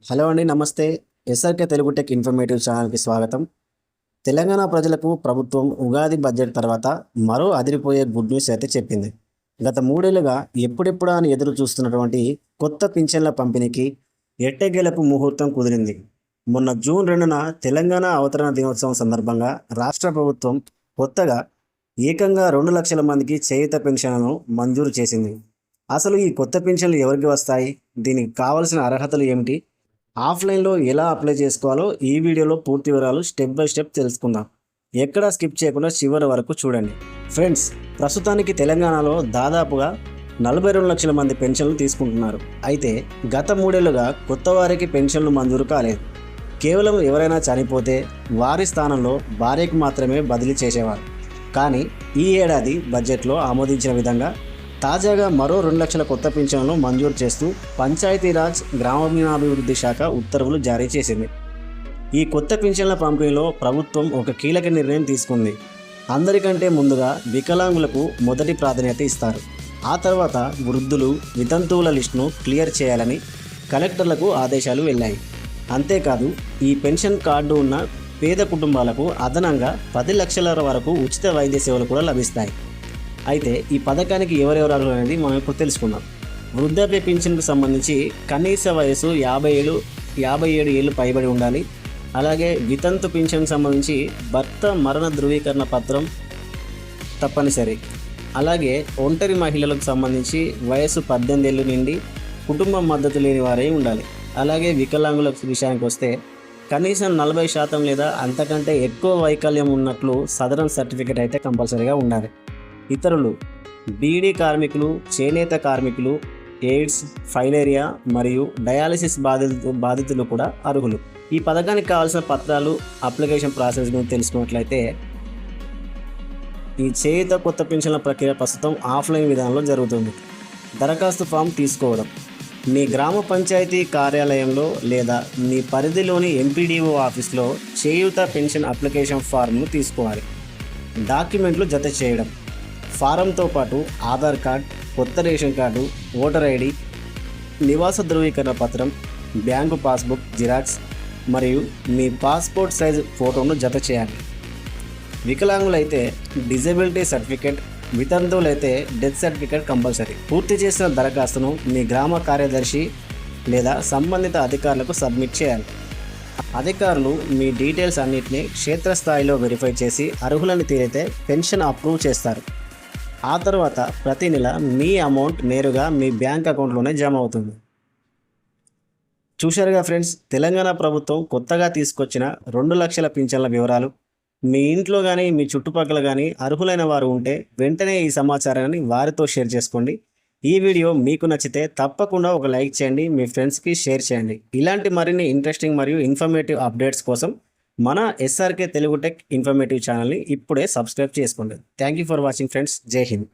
Hello అండి, నమస్తే. SRK Telugu tech informative ఛానల్కి స్వాగతం. తెలంగాణ ప్రజలకు ప్రభుత్వం ఉగాది బడ్జెట్ తర్వాత మరో అదిరిపోయే గుడ్ న్యూస్ అయితే చెప్పింది. గత 3 ఏళ్లుగా ఎప్పుడెప్పుడా అని ఎదురు చూస్తున్నటువంటి కొత్త పింఛన్ల పంపిణీకి ఎట్టకేలకు ముహూర్తం కుదిరింది. మొన్న జూన్ 2న తెలంగాణ అవతరణ దినోత్సవం సందర్భంగా రాష్ట్ర ప్రభుత్వం కొత్తగా ఏకంగా 2 లక్షల మందికి చేయూత పెన్షన్లను మంజూరు చేసింది. అసలు ఈ కొత్త పెన్షన్లు ఎవరికి వస్తాయి? దీనికి కావాల్సిన అర్హతలు ఏమిటి? ఆఫ్లైన్లో ఎలా అప్లై చేసుకోవాలో ఈ వీడియోలో పూర్తి వివరాలు స్టెప్ బై స్టెప్ తెలుసుకుందాం. ఎక్కడా స్కిప్ చేయకుండా చివరి వరకు చూడండి. ఫ్రెండ్స్, ప్రస్తుతానికి తెలంగాణలో దాదాపుగా 42 లక్షల మంది పెన్షన్లు తీసుకుంటున్నారు. అయితే గత 3 ఏళ్లుగా కొత్త వారికి పెన్షన్లు మంజూరు కాలేదు. కేవలం ఎవరైనా చనిపోతే వారి స్థానంలో భార్యకు మాత్రమే బదిలీ చేసేవారు. కానీ ఈ ఏడాది బడ్జెట్లో ఆమోదించిన విధంగా తాజాగా మరో 2 లక్షల కొత్త పింఛన్లను మంజూరు చేస్తూ పంచాయతీరాజ్ గ్రామీణాభివృద్ధి శాఖ ఉత్తర్వులు జారీ చేసింది. ఈ కొత్త పింఛన్ల పంపిణీలో ప్రభుత్వం ఒక కీలక నిర్ణయం తీసుకుంది. అందరికంటే ముందుగా వికలాంగులకు మొదటి ప్రాధాన్యత ఇస్తారు. ఆ తర్వాత వృద్ధులు, వితంతువుల లిస్టును క్లియర్ చేయాలని కలెక్టర్లకు ఆదేశాలు వెళ్ళాయి. అంతేకాదు, ఈ పెన్షన్ కార్డు ఉన్న పేద కుటుంబాలకు అదనంగా 10 లక్షల వరకు ఉచిత వైద్య సేవలు కూడా లభిస్తాయి. అయితే ఈ పథకానికి ఎవరెవరు అర్హులు అనేది మనం ఇప్పుడు తెలుసుకుందాం. వృద్ధాప్య పింఛన్కు సంబంధించి కనీస వయసు 57 ఏళ్ళు పైబడి ఉండాలి. అలాగే వితంతు పింఛన్కు సంబంధించి భర్త మరణ ధృవీకరణ పత్రం తప్పనిసరి. అలాగే ఒంటరి మహిళలకు సంబంధించి వయసు 18 ఏళ్ళు నిండి కుటుంబ మద్దతు లేని వారే ఉండాలి. అలాగే వికలాంగుల విషయానికి వస్తే కనీసం 40% లేదా అంతకంటే ఎక్కువ వైకల్యం ఉన్నట్లు సదరన్ సర్టిఫికేట్ అయితే కంపల్సరీగా ఉండాలి. ఇతరులు బీడీ కార్మికులు, చేనేత కార్మికులు, ఎయిడ్స్, ఫైలేరియా మరియు డయాలసిస్ బాధితులు కూడా అర్హులు. ఈ పథకానికి కావాల్సిన పత్రాలు, అప్లికేషన్ ప్రాసెస్ గురించి తెలుసుకున్నట్లయితే ఈ చేయూత కొత్త పెన్షన్ల ప్రక్రియ ప్రస్తుతం ఆఫ్లైన్ విధానంలో జరుగుతుంది. దరఖాస్తు ఫామ్ తీసుకోవడం. మీ గ్రామ పంచాయతీ కార్యాలయంలో లేదా మీ పరిధిలోని ఎంపీడీఓ ఆఫీస్లో చేయూత పెన్షన్ అప్లికేషన్ ఫారంను తీసుకోవాలి. డాక్యుమెంట్లు జత చేయడం. ఫారంతో పాటు ఆధార్ కార్డ్, కొత్త రేషన్ కార్డు, ఓటర్ ఐడి, నివాస ధృవీకరణ పత్రం, బ్యాంకు పాస్బుక్ జిరాక్స్ మరియు మీ పాస్పోర్ట్ సైజు ఫోటోను జత చేయాలి. వికలాంగులైతే డిజబిలిటీ సర్టిఫికేట్, వితంతువులైతే డెత్ సర్టిఫికేట్ కంపల్సరీ. పూర్తి చేసిన దరఖాస్తును మీ గ్రామ కార్యదర్శి లేదా సంబంధిత అధికారులకు సబ్మిట్ చేయాలి. అధికారులు మీ డీటెయిల్స్ అన్నింటినీ క్షేత్రస్థాయిలో వెరిఫై చేసి అర్హులని తేలితే పెన్షన్ అప్రూవ్ చేస్తారు. ఆ తర్వాత ప్రతి నెల మీ అమౌంట్ నేరుగా మీ బ్యాంక్ అకౌంట్లోనే జమ అవుతుంది. చూశారుగా ఫ్రెండ్స్, తెలంగాణ ప్రభుత్వం కొత్తగా తీసుకొచ్చిన 2 లక్షల పింఛన్ల వివరాలు. మీ ఇంట్లో కానీ మీ చుట్టుపక్కల కానీ అర్హులైన వారు ఉంటే వెంటనే ఈ సమాచారాన్ని వారితో షేర్ చేసుకోండి. ఈ వీడియో మీకు నచ్చితే తప్పకుండా ఒక లైక్ చేయండి, మీ ఫ్రెండ్స్కి షేర్ చేయండి. ఇలాంటి మరిన్ని ఇంట్రెస్టింగ్ మరియు ఇన్ఫర్మేటివ్ అప్డేట్స్ కోసం మన ఎస్ఆర్కే తెలుగు టెక్ ఇన్ఫర్మేటివ్ ఛానల్ని ఇప్పుడే సబ్స్క్రైబ్ చేసుకోండి. Thank you for watching friends. జై హింద్.